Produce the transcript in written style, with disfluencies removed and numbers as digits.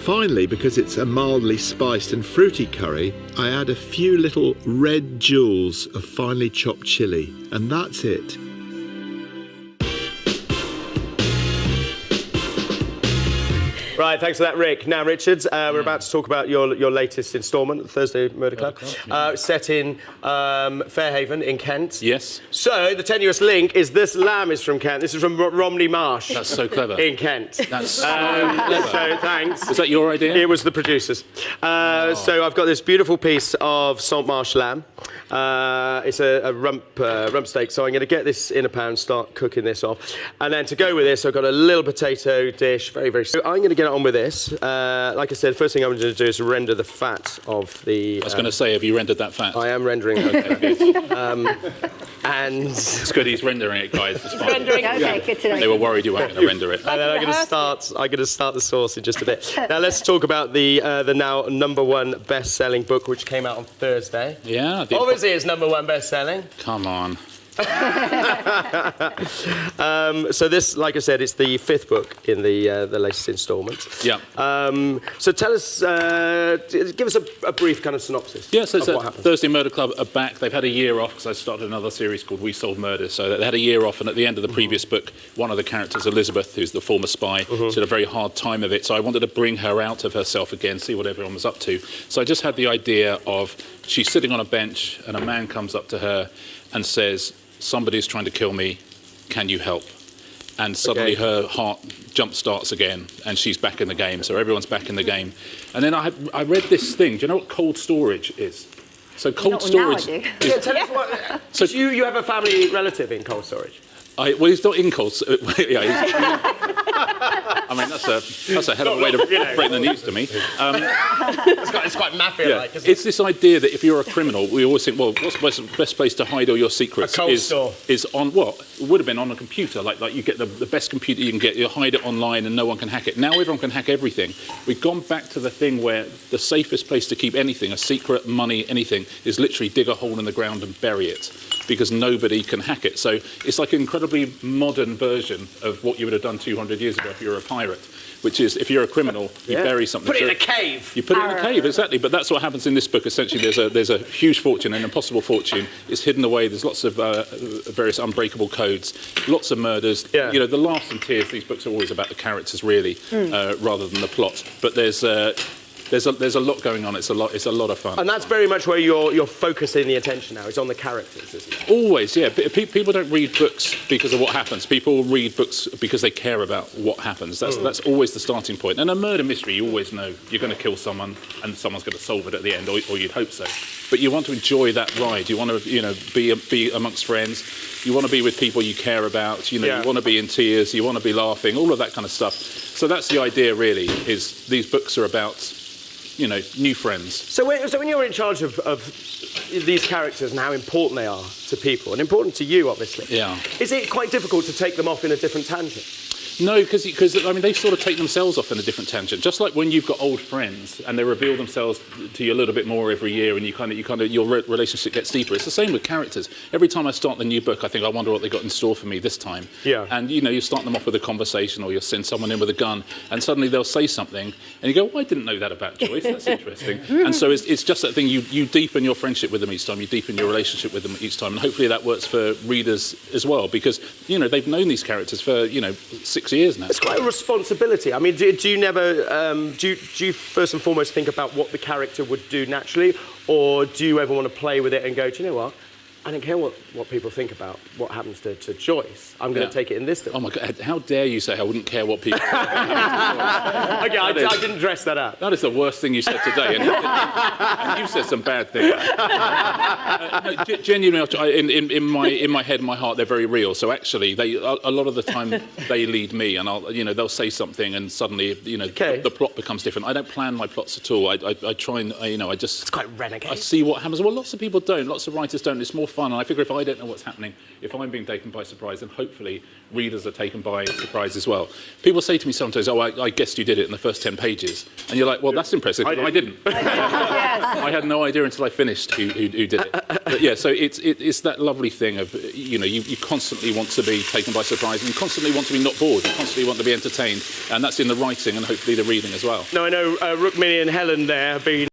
Finally, because it's a mildly spiced and fruity curry, I add a few little red jewels of finely chopped chilli, and that's it. Right, thanks for that, Rick. Now, Richard, we're about to talk about your latest instalment, Thursday Murder Club, set in Fairhaven in Kent. Yes. So, the tenuous link is this lamb is from Kent. This is from Romney Marsh. That's so clever. In Kent. That's so clever. So, thanks. Was that your idea? It was the producers. So, I've got this beautiful piece of Saltmarsh lamb. It's a rump steak, so I'm going to get this in a pan, start cooking this off. And then to go with this, I've got a little potato dish, very, very simple. I'm going to get on with this. Like I said, the first thing I'm going to do is render the fat of the... I was going to say, have you rendered that fat? I am rendering it. Okay, good. And... It's good he's rendering it, guys. It's fine. Rendering, okay, good to know. They were worried you weren't going to render it. And then I'm going to start the sauce in just a bit. Now let's talk about the now #1 best-selling book, which came out on Thursday. Yeah. Obviously, it's #1 best-selling. Come on. So this, like I said, it's the 5th book in the latest instalment. Yeah. So tell us, give us a brief kind of synopsis. Yeah, so what happened. Thursday Murder Club are back. They've had a year off because I started another series called We Solve Murders. So they had a year off, and at the end of the previous book, one of the characters, Elizabeth, who's the former spy, she had a very hard time of it. So I wanted to bring her out of herself again, see what everyone was up to. So I just had the idea of she's sitting on a bench, and a man comes up to her and says, "Somebody's trying to kill me, can you help?" And suddenly her heart jump starts again, and she's back in the game, so everyone's back in the game. And then I read this thing. Do you know what cold storage is? So cold storage... Now I do. Yeah, tell us what... So you have a family relative in cold storage? Well, he's not in cold storage. I mean, that's a hell of a way to break the news to me. It's quite mafia-like, isn't it? It's this idea that if you're a criminal, we always think, well, what's the best place to hide all your secrets? A cold store. Is on what? It would have been on a computer. Like you get the best computer you can get, you hide it online and no one can hack it. Now everyone can hack everything. We've gone back to the thing where the safest place to keep anything, a secret, money, anything, is literally dig a hole in the ground and bury it, because nobody can hack it. So it's like an incredibly modern version of what you would have done 200 years ago if you were a pirate, which is, if you're a criminal, you bury something. Put it in a cave. You put it in a cave, exactly. But that's what happens in this book. Essentially, there's a huge fortune, an impossible fortune. It's hidden away. There's lots of various unbreakable codes, lots of murders. Yeah. You know, the laughs and tears. These books are always about the characters, really, rather than the plot. But there's a lot going on. It's a lot of fun. And that's very much where you're focusing the attention now. It's on the characters, isn't it? Always, yeah. People don't read books because of what happens. People read books because they care about what happens. That's always the starting point. And a murder mystery, you always know you're going to kill someone and someone's going to solve it at the end, or you'd hope so. But you want to enjoy that ride. You want to, be amongst friends. You want to be with people you care about. You want to be in tears. You want to be laughing. All of that kind of stuff. So that's the idea, really. Is these books are about, new friends. So when you're in charge of these characters and how important they are to people, and important to you, obviously, is it quite difficult to take them off in a different tangent? No, because I mean, they sort of take themselves off in a different tangent. Just like when you've got old friends and they reveal themselves to you a little bit more every year, and your relationship gets deeper. It's the same with characters. Every time I start the new book, I think, I wonder what they got in store for me this time. Yeah. And you start them off with a conversation, or you'll send someone in with a gun, and suddenly they'll say something, and you go, "Oh, I didn't know that about Joyce. That's interesting." And so it's just that thing. You deepen your friendship with them each time. You deepen your relationship with them each time, and hopefully that works for readers as well, because they've known these characters for 6 years now. It's quite a responsibility. I mean, do you never do you first and foremost think about what the character would do naturally, or do you ever want to play with it and go, "Do you know what? I don't care what people think about what happens to Joyce. I'm going to take it in this direction." Oh my God! How dare you say I wouldn't care what people? Okay, I didn't dress that up. That is the worst thing you said today, and you said some bad things. No, genuinely, in my head, my heart, they're very real. So actually, a lot of the time they lead me, and they'll say something, and suddenly the plot becomes different. I don't plan my plots at all. I try and I just. It's quite renegade. I see what happens. Well, lots of people don't. Lots of writers don't. It's more fun. And I figure if I don't know what's happening, if I'm being taken by surprise, then hopefully readers are taken by surprise as well. People say to me sometimes, oh, I guessed you did it in the first 10 pages. And you're like, well, that's impressive. I didn't. I had no idea until I finished who did it. But yeah, so it's that lovely thing of, you constantly want to be taken by surprise, and you constantly want to be not bored, you constantly want to be entertained, and that's in the writing and hopefully the reading as well. Now, I know Rukmini and Helen there have been